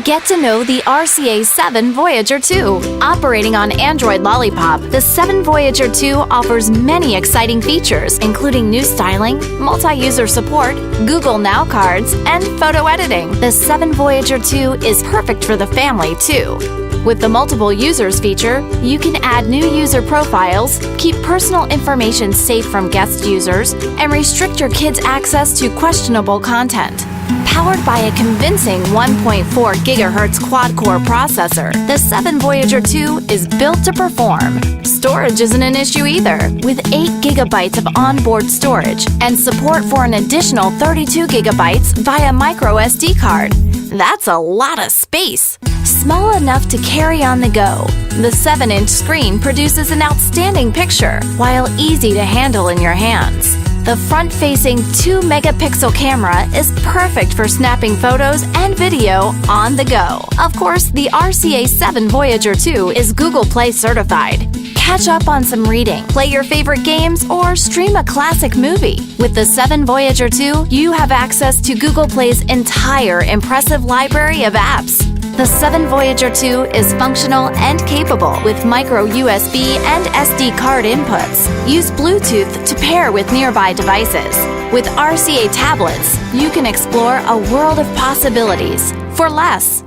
Get to know the RCA 7 Voyager 2. Operating on Android Lollipop, the 7 Voyager 2 offers many exciting features, including new styling, multi-user support, Google Now cards, and photo editing. The 7 Voyager 2 is perfect for the family, too. With the multiple users feature, you can add new user profiles, keep personal information safe from guest users, and restrict your kids' access to questionable content. Powered by a convincing 1.4 GHz quad-core processor, the 7 Voyager 2 is built to perform. Storage isn't an issue either, with 8 GB of onboard storage and support for an additional 32 GB via micro SD card. That's a lot of space! Small enough to carry on the go, the 7-inch screen produces an outstanding picture while easy to handle in your hands. The front-facing 2-megapixel camera is perfect for snapping photos and video on the go. Of course, the RCA 7 Voyager 2 is Google Play certified. Catch up on some reading, play your favorite games, or stream a classic movie. With the 7 Voyager 2, you have access to Google Play's entire impressive library of apps. The 7 Voyager 2 is functional and capable with micro USB and SD card inputs. Use Bluetooth to pair with nearby devices. With RCA tablets, you can explore a world of possibilities for less.